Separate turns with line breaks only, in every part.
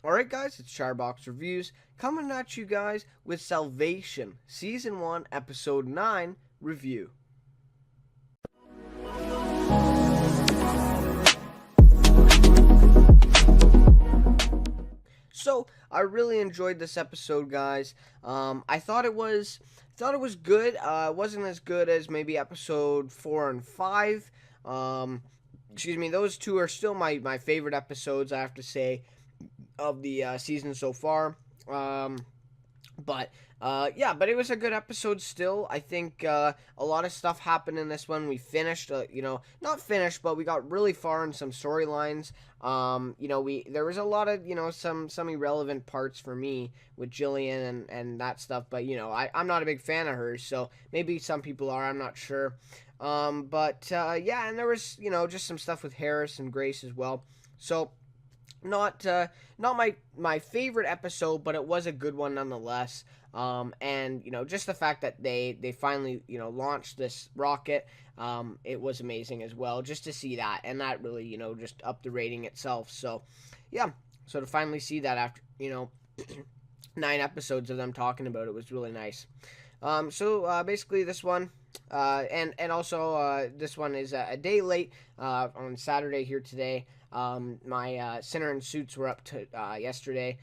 Alright guys, it's Chatterbox Reviews coming at you guys with Salvation Season 1 Episode 9 review. So I really enjoyed this episode, guys. I thought it was good. It wasn't as good as maybe episode 4 and 5. Excuse me, those two are still my favorite episodes, I have to say, of the season so far. But it was a good episode still. I think a lot of stuff happened in this one. We finished, not finished, but we got really far in some storylines. There was a lot of, some irrelevant parts for me with Jillian and that stuff. But, I'm not a big fan of hers, so maybe some people are, I'm not sure. And there was, just some stuff with Harris and Grace as well. So, not my favorite episode, but it was a good one nonetheless. Just the fact that they finally launched this rocket, it was amazing as well, just to see that, and that really just upped the rating itself. So yeah, so to finally see that after 9 episodes of them talking about it was really nice. Basically this one, and also this one is a day late on Saturday here today. My Sinner and Suits were up to yesterday,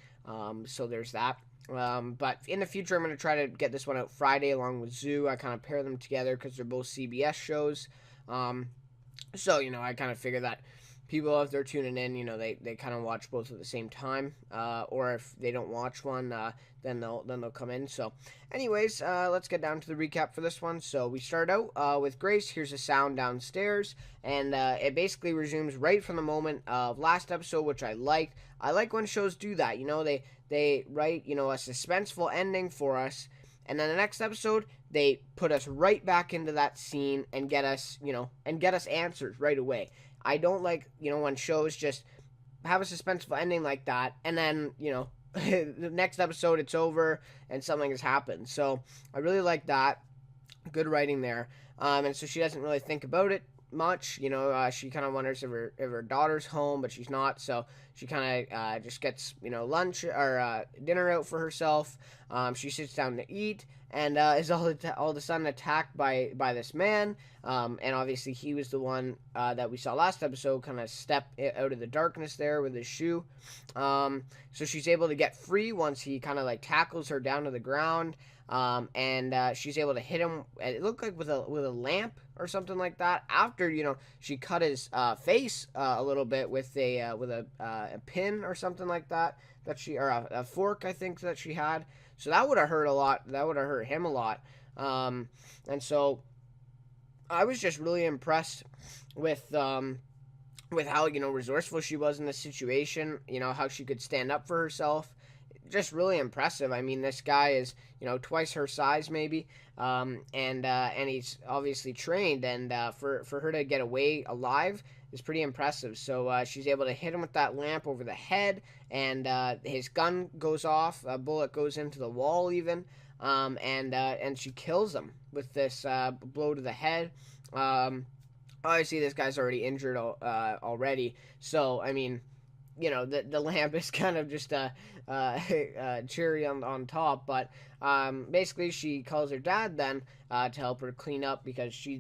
so there's that. But in the future, I'm going to try to get this one out Friday along with Zoo. I kind of pair them together because they're both CBS shows. I kind of figure that people, if they're tuning in, they kind of watch both at the same time. Or if they don't watch one, then they'll come in. So anyways, let's get down to the recap for this one. So we start out with Grace. Here's a sound downstairs, and it basically resumes right from the moment of last episode, which I liked. I like when shows do that. They write, a suspenseful ending for us, and then the next episode, they put us right back into that scene and get us answers right away. I don't like, when shows just have a suspenseful ending like that, and then, the next episode it's over and something has happened. So I really like that. Good writing there. And so she doesn't really think about it much. She kind of wonders if her daughter's home, but she's not. So she kind of just gets, lunch or dinner out for herself. She sits down to eat and is all of a sudden attacked by this man. And obviously he was the one that we saw last episode kind of step out of the darkness there with his shoe. So she's able to get free once he kind of like tackles her down to the ground. She's able to hit him. It looked like with a lamp or something like that. After she cut his face a little bit with a pin or something like that or a fork, I think, that she had. So that would have hurt a lot. That would have hurt him a lot. And so I was just really impressed with how resourceful she was in this situation. How she could stand up for herself. Just really impressive. I mean, this guy is twice her size maybe, and he's obviously trained, and for her to get away alive is pretty impressive. So she's able to hit him with that lamp over the head, and his gun goes off, a bullet goes into the wall even, and she kills him with this blow to the head. Obviously this guy's already injured already, so I mean, the lamp is kind of just a cherry on top, but basically she calls her dad then to help her clean up because she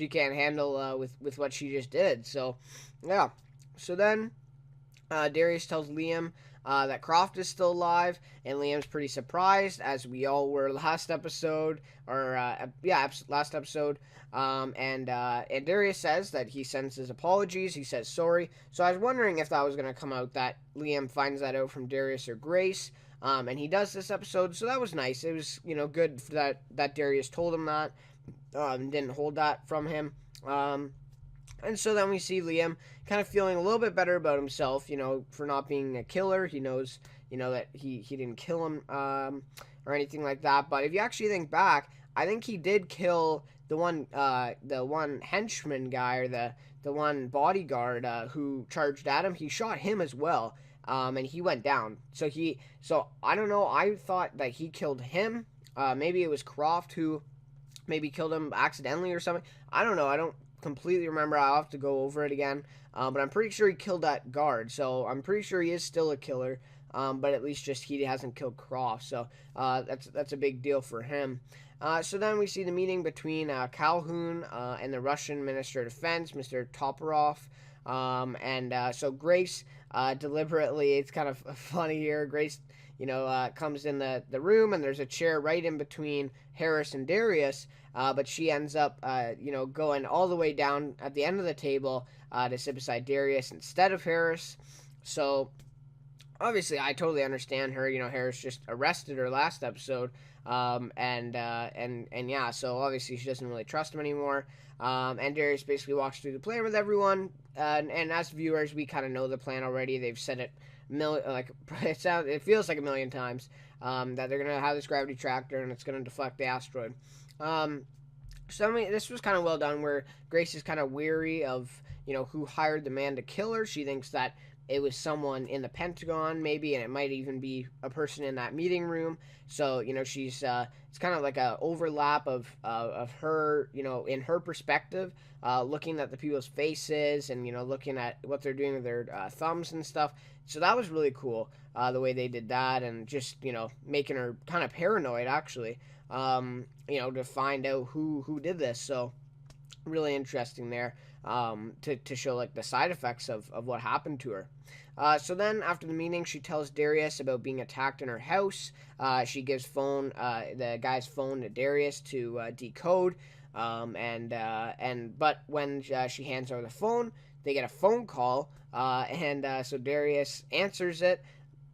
can't handle with what she just did. So yeah, so then Darius tells Liam that Croft is still alive, and Liam's pretty surprised, as we all were last episode, last episode. And Darius says that he sends his apologies. He says sorry. So I was wondering if that was going to come out, that Liam finds that out from Darius or Grace. And he does this episode, so that was nice. It was, good that Darius told him that, didn't hold that from him. And so then we see Liam kind of feeling a little bit better about himself, for not being a killer. He knows, that he didn't kill him, or anything like that. But if you actually think back, I think he did kill the one henchman guy, or the one bodyguard who charged at him. He shot him as well, and he went down. So I don't know. I thought that he killed him. Maybe it was Croft who maybe killed him accidentally or something. I don't know. I don't completely remember. I'll have to go over it again. But I'm pretty sure he killed that guard. So I'm pretty sure he is still a killer. But at least just he hasn't killed Croft. So that's a big deal for him. So then we see the meeting between Calhoun and the Russian Minister of Defense, Mr. Toporov. So Grace deliberately, it's kind of funny here. Grace, comes in the room, and there's a chair right in between Harris and Darius. But she ends up, going all the way down at the end of the table to sit beside Darius instead of Harris. So obviously, I totally understand her. Harris just arrested her last episode, yeah. So obviously, she doesn't really trust him anymore. And Darius basically walks through the plan with everyone. And as viewers, we kind of know the plan already. They've said it it feels like a million times that they're gonna have this gravity tractor and it's gonna deflect the asteroid. This was kind of well done, where Grace is kind of weary of who hired the man to kill her. She thinks that it was someone in the Pentagon, maybe, and it might even be a person in that meeting room. So, she's it's kind of like a overlap of her, in her perspective, looking at the people's faces and, looking at what they're doing with their thumbs and stuff. So that was really cool, the way they did that, and just, making her kind of paranoid, actually, to find out who did this. So really interesting there, to show like the side effects of what happened to her. So then after the meeting, she tells Darius about being attacked in her house. She gives the guy's phone to Darius to decode. But when she hands over the phone, they get a phone call. So Darius answers it.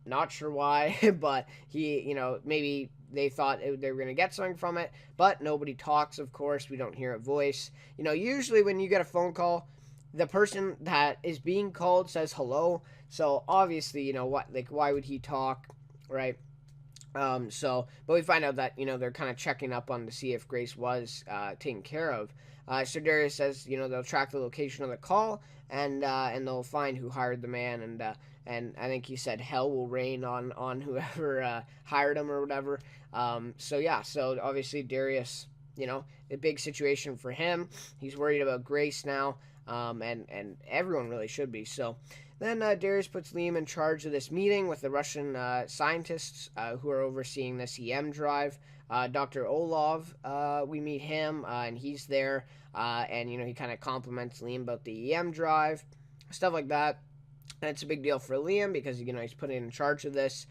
Not sure why, but he, maybe they thought they were going to get something from it, but nobody talks, of course. We don't hear a voice. Usually when you get a phone call, the person that is being called says hello. So obviously, why would he talk, right? But we find out that, they're kind of checking up on to see if Grace was taken care of. So Darius says, they'll track the location of the call, and they'll find who hired the man, and I think he said hell will rain on whoever hired him or whatever. So obviously Darius, a big situation for him. He's worried about Grace now, and everyone really should be. So then Darius puts Liam in charge of this meeting with the Russian scientists who are overseeing this EM drive. Dr. Olov, we meet him, and he's there, and he kind of compliments Liam about the EM drive, stuff like that. And it's a big deal for Liam because, he's put in charge of this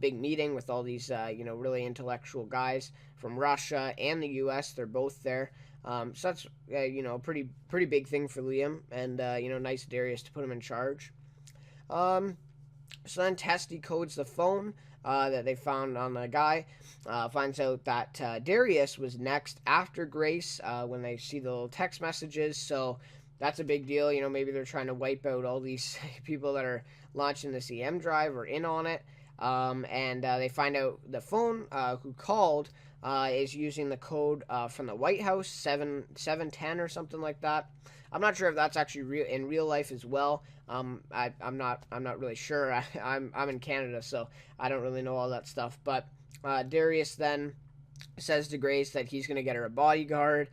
big meeting with all these, really intellectual guys from Russia and the U.S. They're both there. So that's, a pretty big thing for Liam, and, nice Darius to put him in charge. So then Tess decodes the phone that they found on the guy, finds out that Darius was next after Grace when they see the little text messages. So that's a big deal. Maybe they're trying to wipe out all these people that are launching the CM drive or in on it. They find out the phone who called is using the code from the White House, 710 or something like that. I'm not sure if that's actually in real life as well. I'm not really sure. I'm in Canada, so I don't really know all that stuff. But Darius then says to Grace that he's going to get her a bodyguard,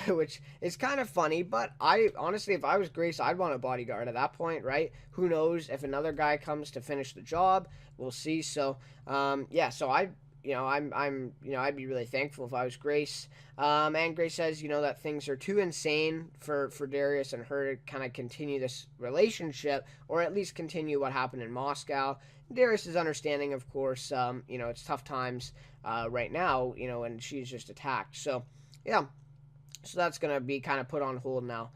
which is kind of funny, but I honestly, if I was Grace, I'd want a bodyguard at that point, right? Who knows if another guy comes to finish the job? We'll see. So, so I'd be really thankful if I was Grace. And Grace says, that things are too insane for Darius and her to kind of continue this relationship, or at least continue what happened in Moscow. Darius is understanding, of course. It's tough times right now, and she's just attacked. So, yeah. So that's going to be kind of put on hold now.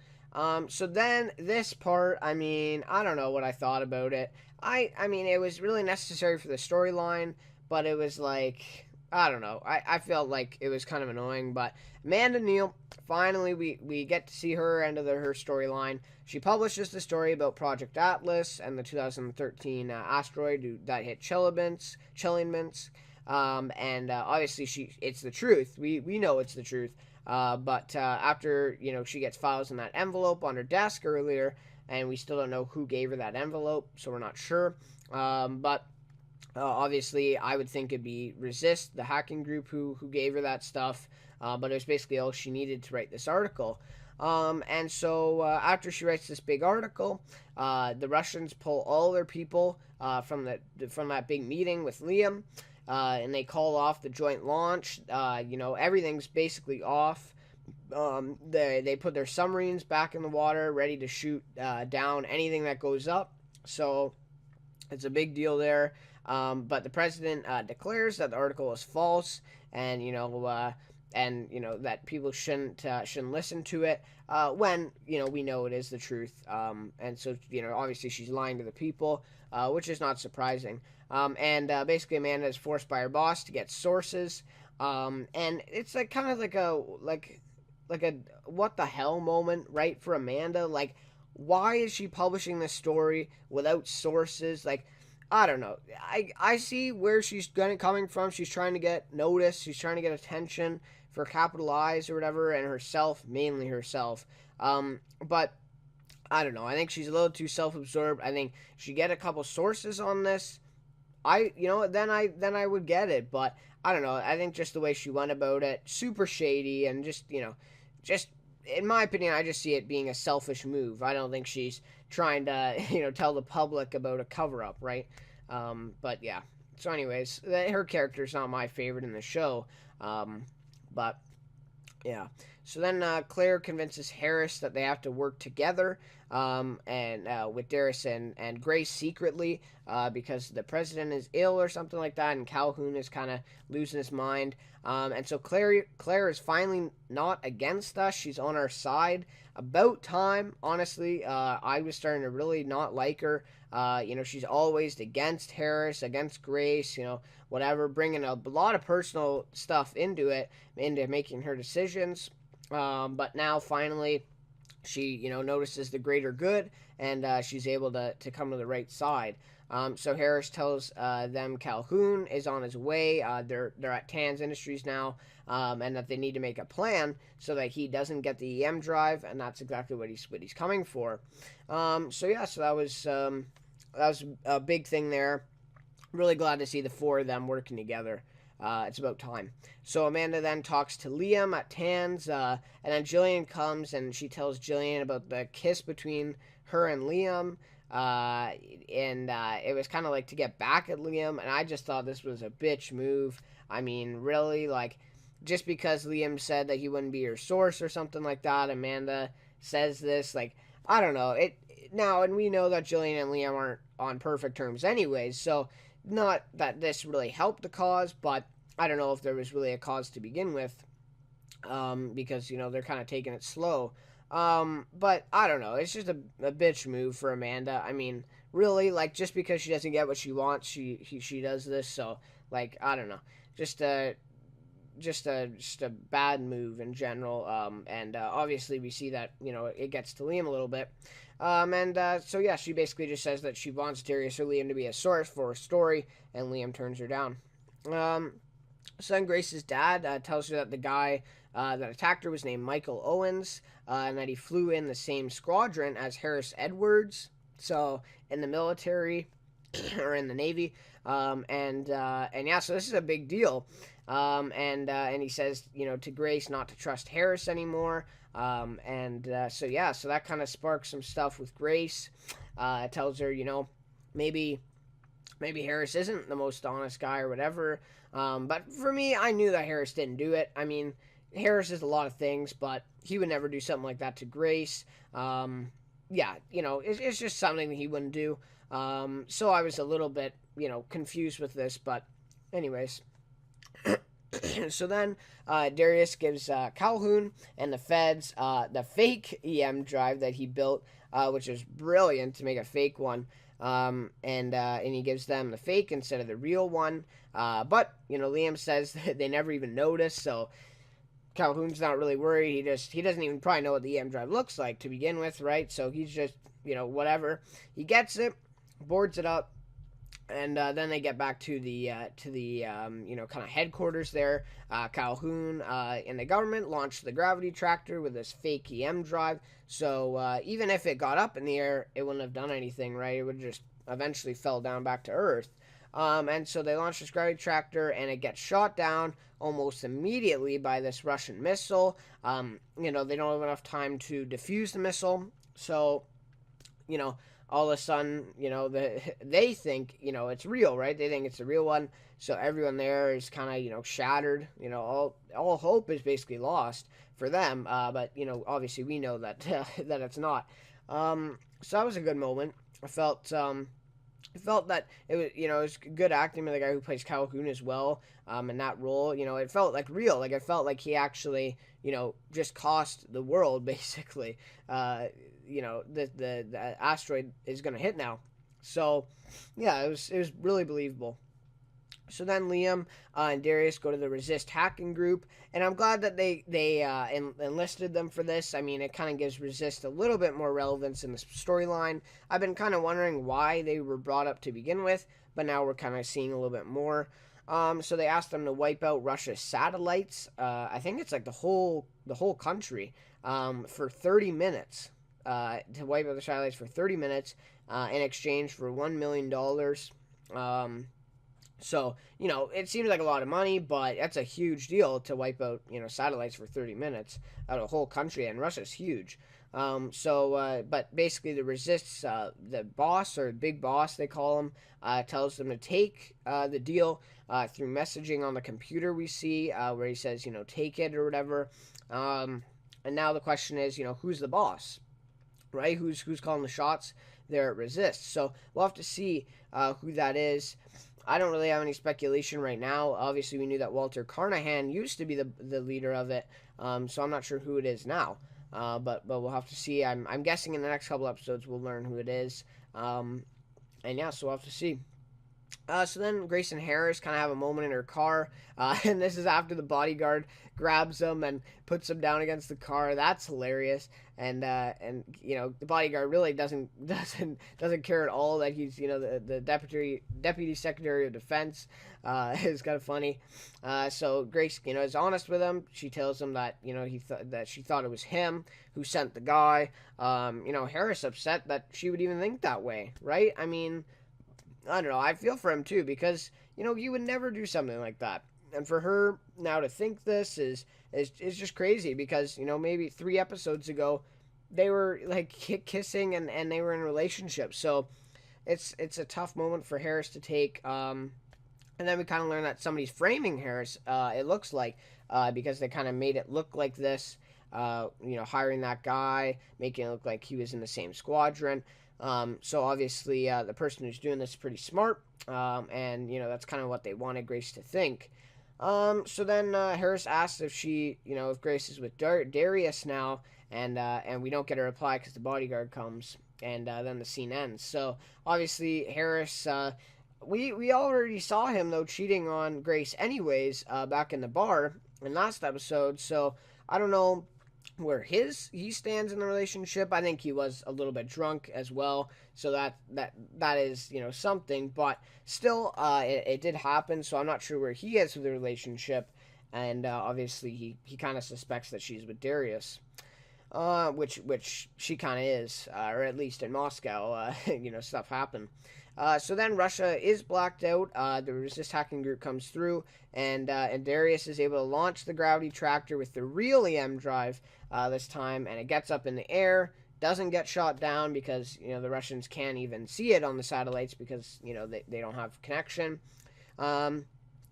So then this part, I don't know what I thought about it. It was really necessary for the storyline, but it was like, I don't know. I felt like it was kind of annoying, but Amanda Neal, finally we get to see her end of her storyline. She publishes the story about Project Atlas and the 2013 asteroid that hit Chelyabinsk. Obviously it's the truth. We know it's the truth. But after, she gets files in that envelope on her desk earlier, and we still don't know who gave her that envelope, so we're not sure. But obviously, I would think it'd be Resist, the hacking group, who gave her that stuff. But it was basically all she needed to write this article. And so after she writes this big article, the Russians pull all their people from that big meeting with Liam, and they call off the joint launch. Everything's basically off. They put their submarines back in the water, ready to shoot down anything that goes up. So it's a big deal there. But the president declares that the article is false, and that people shouldn't listen to it when we know it is the truth. And so obviously she's lying to the people, which is not surprising. And basically Amanda is forced by her boss to get sources, and it's like kind of like a what the hell moment, right, for Amanda. Like, why is she publishing this story without sources? Like, I don't know. I see where she's coming from. She's trying to get noticed. She's trying to get attention for capital I's or whatever, and herself, mainly herself. But I don't know. I think she's a little too self-absorbed. I think she get a couple sources on this. Then I would get it. But I don't know. I think just the way she went about it, super shady, and just in my opinion, I just see it being a selfish move. I don't think she's trying to, tell the public about a cover-up, right? But yeah. So anyways, her character's not my favorite in the show. But yeah. So then Claire convinces Harris that they have to work together, and with Darius and Grace secretly, because the president is ill or something like that, and Calhoun is kind of losing his mind. And so Claire is finally not against us. She's on our side. About time, honestly. I was starting to really not like her. She's always against Harris, against Grace, whatever, bringing a lot of personal stuff into making her decisions. But now finally she, notices the greater good, and she's able to come to the right side. So Harris tells them Calhoun is on his way. They're at Tan's Industries now, and that they need to make a plan so that he doesn't get the EM drive, and that's exactly what he's coming for. So that was a big thing there. Really glad to see the four of them working together. It's about time. So Amanda then talks to Liam at Tan's, and then Jillian comes and she tells Jillian about the kiss between her and Liam. And it was kind of like to get back at Liam, and I just thought this was a bitch move. I mean, really, like, just because Liam said that he wouldn't be your source or something like that, Amanda says this, like, I don't know. And we know that Jillian and Liam aren't on perfect terms anyways, so not that this really helped the cause, but I don't know if there was really a cause to begin with, because, they're kind of taking it slow. But I don't know. It's just a bitch move for Amanda. I mean, really, like, just because she doesn't get what she wants, she does this. So, like, I don't know. Just a bad move in general. And obviously we see that, it gets to Liam a little bit. So yeah, she basically just says that she wants Darius or Liam to be a source for her story, and Liam turns her down. So then Grace's dad tells her that the guy that attacked her was named Michael Owens, and that he flew in the same squadron as Harris Edwards, so in the military or in the Navy. So this is a big deal. And he says, to Grace not to trust Harris anymore. So that kind of sparks some stuff with Grace. Tells her, maybe Harris isn't the most honest guy or whatever. But for me, I knew that Harris didn't do it. I mean, Harris is a lot of things, but he would never do something like that to Grace. It's just something that he wouldn't do. So I was a little bit, confused with this, but anyways. So then Darius gives Calhoun and the feds the fake EM drive that he built, which is brilliant to make a fake one. And he gives them the fake instead of the real one. But Liam says that they never even noticed, so Calhoun's not really worried. He doesn't even probably know what the EM drive looks like to begin with, right? So he's just, whatever. He gets it, boards it up, and then they get back to the kind of headquarters there. Calhoun and the government launched the gravity tractor with this fake EM drive. So even if it got up in the air, it wouldn't have done anything, right? It would just eventually fell down back to Earth. And so they launch this gravity tractor, and it gets shot down almost immediately by this Russian missile. They don't have enough time to defuse the missile, so all of a sudden, they think, it's real, right? They think it's a real one. So everyone there is kind of, shattered. All hope is basically lost for them. But obviously we know that that it's not. So that was a good moment. I felt that it was, it was good acting by the guy who plays Calhoun as well. In that role, it felt like real. Like, I felt like he actually, just cost the world basically. The asteroid is going to hit now. So, yeah, it was really believable. So then Liam and Darius go to the Resist hacking group, and I'm glad that they enlisted them for this. I mean, it kind of gives Resist a little bit more relevance in the storyline. I've been kind of wondering why they were brought up to begin with, but now we're kind of seeing a little bit more. So they asked them to wipe out Russia's satellites. I think it's like the whole country for 30 minutes. To wipe out the satellites for 30 minutes in exchange for $1 million. So, it seems like a lot of money, but that's a huge deal to wipe out, satellites for 30 minutes out of a whole country, and Russia's huge. But basically the Resists, the boss, or big boss they call him, tells them to take the deal through messaging on the computer we see, where he says, take it or whatever. And now the question is, who's the boss? Right? Who's calling the shots there at Resist? So we'll have to see who that is. I don't really have any speculation right now. Obviously, we knew that Walter Carnahan used to be the leader of it, so I'm not sure who it is now. But we'll have to see. I'm guessing in the next couple episodes we'll learn who it is. And yeah, so we'll have to see. So then Grace and Harris kind of have a moment in her car, and this is after the bodyguard grabs them and puts them down against the car. That's hilarious, and the bodyguard really doesn't care at all that he's the deputy secretary of defense. It's kind of funny. So Grace is honest with him. She tells him that that she thought it was him who sent the guy. Harris upset that she would even think that way, right? I mean, I don't know. I feel for him too, because he would never do something like that, and for her now to think this is just crazy, because maybe 3 episodes ago they were like kissing and they were in a relationship. So it's a tough moment for Harris to take. And then we kind of learn that somebody's framing Harris. It looks like because they kind of made it look like this. Hiring that guy, making it look like he was in the same squadron. So obviously the person who's doing this is pretty smart, and that's kind of what they wanted Grace to think. So then Harris asks if if Grace is with Darius now, and we don't get a reply because the bodyguard comes, and then the scene ends. So obviously Harris, we already saw him though cheating on Grace anyways, back in the bar in last episode. So I don't know where he stands in the relationship. I think he was a little bit drunk as well, so that is something, but still it did happen, so I'm not sure where he is with the relationship. And obviously he kind of suspects that she's with Darius, which she kind of is, or at least in Moscow. Stuff happened. So then Russia is blacked out. The Resist hacking group comes through, and Darius is able to launch the gravity tractor with the real EM drive this time, and it gets up in the air, doesn't get shot down because the Russians can't even see it on the satellites because they don't have connection. And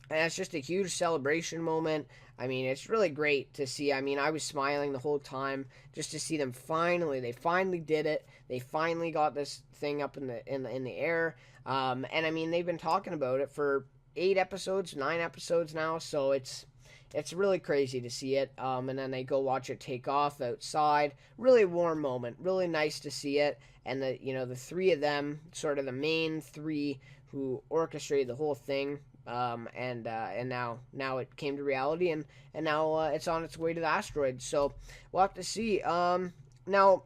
it's just a huge celebration moment. I mean, it's really great to see. I mean, I was smiling the whole time just to see them they finally did it. They finally got this thing up in the air. And I mean, they've been talking about it for 9 episodes now, so it's really crazy to see it. And then they go watch it take off outside. Really warm moment. Really nice to see it. And the 3 of them, sort of the main 3 who orchestrated the whole thing. And now it came to reality, and now it's on its way to the asteroid. So we'll have to see. Now,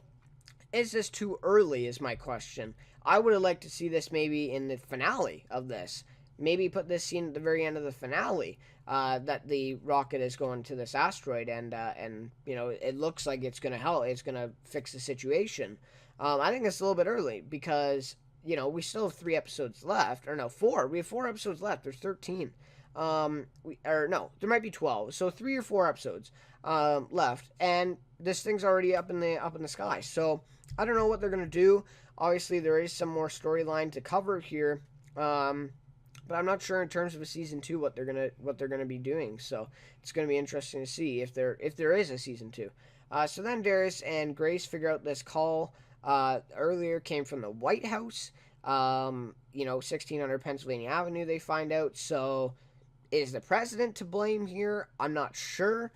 is this too early is my question. I would have liked to see this maybe in the finale of this. Maybe put this scene at the very end of the finale, that the rocket is going to this asteroid, and it looks like it's going to help. It's going to fix the situation. I think it's a little bit early because we still have 3 episodes left, or no, 4. We have 4 episodes left. There's 13. No, there might be 12. So 3 or 4 episodes left, and this thing's already up in the sky. So I don't know what they're gonna do. Obviously, there is some more storyline to cover here. But I'm not sure in terms of a season 2 what they're gonna be doing. So it's gonna be interesting to see if there is a season 2. So then Darius and Grace figure out this call earlier came from the White House. 1600 Pennsylvania Avenue. They find out. So is the president to blame here? I'm not sure.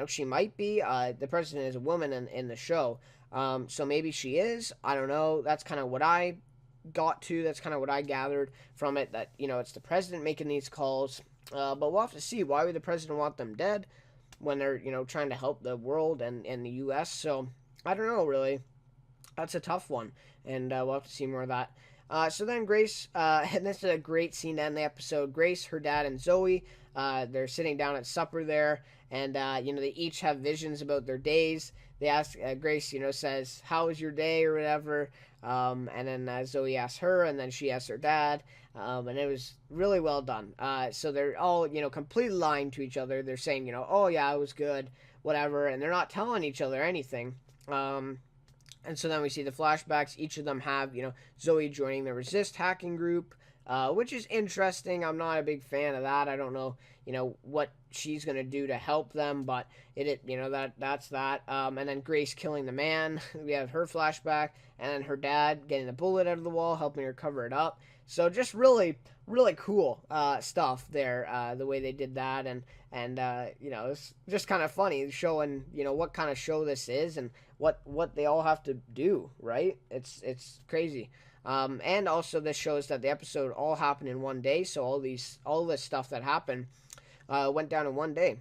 She might be. The president is a woman in the show. So maybe she is. I don't know. That's kind of what I got to. That's kind of what I gathered from it, that, it's the president making these calls. But we'll have to see. Why would the president want them dead when they're, trying to help the world and the U.S.? So I don't know, really. That's a tough one. And we'll have to see more of that. So then Grace, and this is a great scene to end the episode. Grace, her dad, and Zoe, they're sitting down at supper there. And, they each have visions about their days. They ask, Grace, says, how was your day or whatever? And then Zoe asks her, and then she asks her dad. And it was really well done. So they're all, completely lying to each other. They're saying, oh, yeah, it was good, whatever. And they're not telling each other anything. And so then we see the flashbacks. Each of them have, Zoe joining the Resist hacking group, which is interesting. I'm not a big fan of that. I don't know, what she's going to do to help them, but that's that. And then Grace killing the man. We have her flashback, and then her dad getting the bullet out of the wall, helping her cover it up. So just really, really cool stuff there, the way they did that. And it's just kind of funny showing, what kind of show this is and what they all have to do, right? It's crazy. And also this shows that the episode all happened in one day. So all this stuff that happened went down in one day,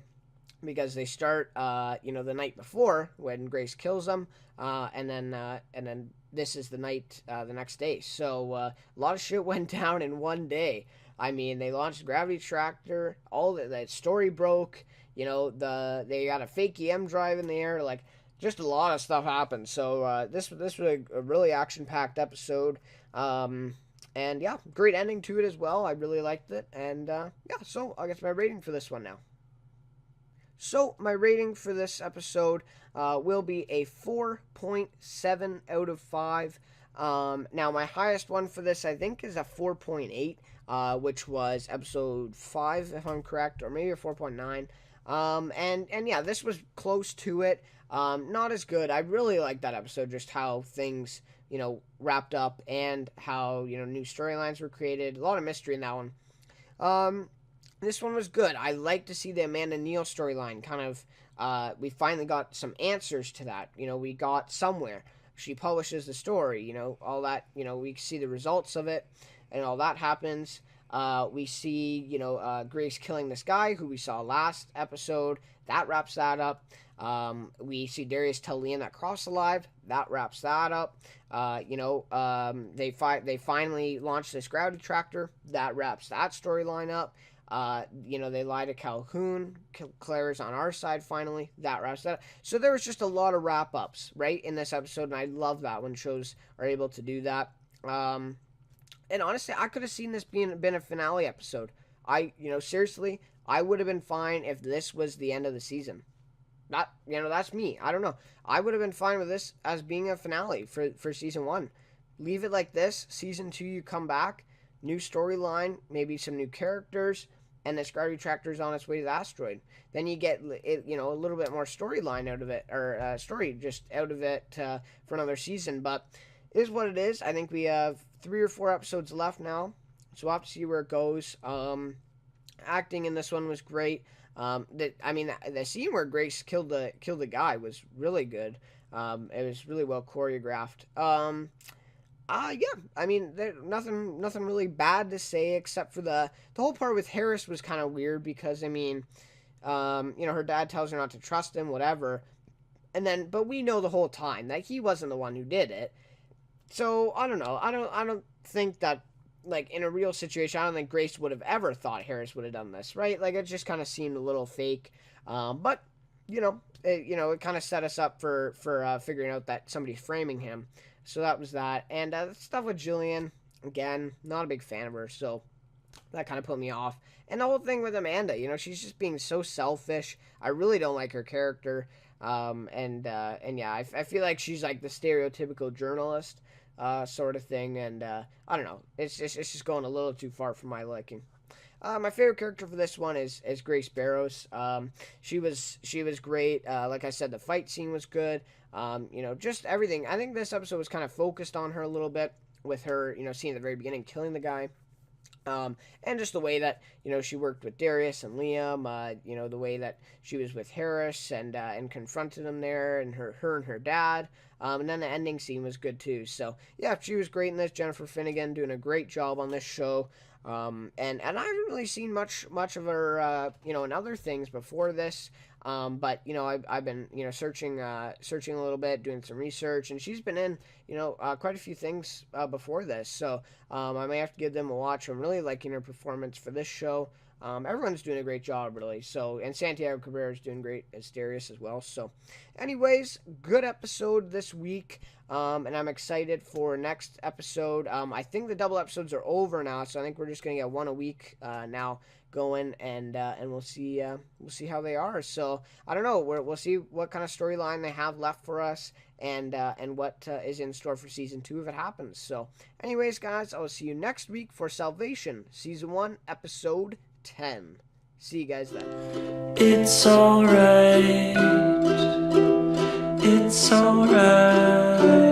because they start, the night before when Grace kills them, and then this is the night, the next day. So a lot of shit went down in one day. I mean, they launched Gravity Tractor, all that story broke, they got a fake EM drive in the air, like, just a lot of stuff happened. So this was a really action-packed episode. And yeah, great ending to it as well. I really liked it. And so I guess my rating for this one now. So my rating for this episode will be a 4.7 out of 5. Now my highest one for this, I think, is a 4.8, which was episode 5, if I'm correct, or maybe a 4.9. And yeah, this was close to it. Not as good. I really liked that episode, just how things, wrapped up, and how, new storylines were created. A lot of mystery in that one. This one was good. I like to see the Amanda Neal storyline kind of, we finally got some answers to that. We got somewhere. She publishes the story, all that, we see the results of it, and all that happens. We see, Grace killing this guy who we saw last episode. That wraps that up. We see Darius tell Liam that Cross alive. That wraps that up. They finally launched this Gravity Tractor. That wraps that storyline up. They lie to Calhoun. Claire's on our side finally. That wraps that up. So there was just a lot of wrap-ups, right, in this episode, and I love that when shows are able to do that. And honestly, I could have seen this been a finale episode. Seriously, I would have been fine if this was the end of the season. That's me. I don't know. I would have been fine with this as being a finale for season 1. Leave it like this. Season 2, you come back, new storyline, maybe some new characters, and this Gravity Tractor is on its way to the asteroid. Then you get, a little bit more storyline out of it, or story just out of it for another season. But it is what it is. I think we have 3 or 4 episodes left now, so we'll have to see where it goes. Acting in this one was great. The scene where Grace killed the guy was really good. It was really well choreographed. There's nothing really bad to say, except for the whole part with Harris was kind of weird, because her dad tells her not to trust him, whatever, but we know the whole time that he wasn't the one who did it. So I don't know. I don't think that, like, in a real situation, I don't think Grace would have ever thought Harris would have done this, right? Like, it just kind of seemed a little fake. But it kind of set us up for figuring out that somebody's framing him. So that was that. And stuff with Jillian, again, not a big fan of her, so that kind of put me off. And the whole thing with Amanda, she's just being so selfish. I really don't like her character. And yeah, I feel like she's like the stereotypical journalist sort of thing. And I don't know, it's just going a little too far for my liking. My favorite character for this one is Grace Barrows. She was great. Like I said, the fight scene was good. Just everything. I think this episode was kind of focused on her a little bit with her, seeing at the very beginning killing the guy. And just the way that she worked with Darius and Liam, the way that she was with Harris and confronted him there, and her and her dad. And then the ending scene was good too. So yeah, she was great in this. Jennifer Finnegan doing a great job on this show. And I haven't really seen much of her, in other things before this. But I've been searching a little bit, doing some research, and she's been in quite a few things before this. So I may have to give them a watch. I'm really liking her performance for this show. Everyone's doing a great job, really. So, and Santiago Cabrera is doing great as Darius as well. So, anyways, good episode this week. And I'm excited for next episode. I think the double episodes are over now, so I think we're just gonna get one a week now going, and we'll see how they are. So I don't know. We'll see what kind of storyline they have left for us, and what is in store for season 2 if it happens. So, anyways, guys, I will see you next week for Salvation season 1 episode 10. See you guys then.
It's alright. It's alright.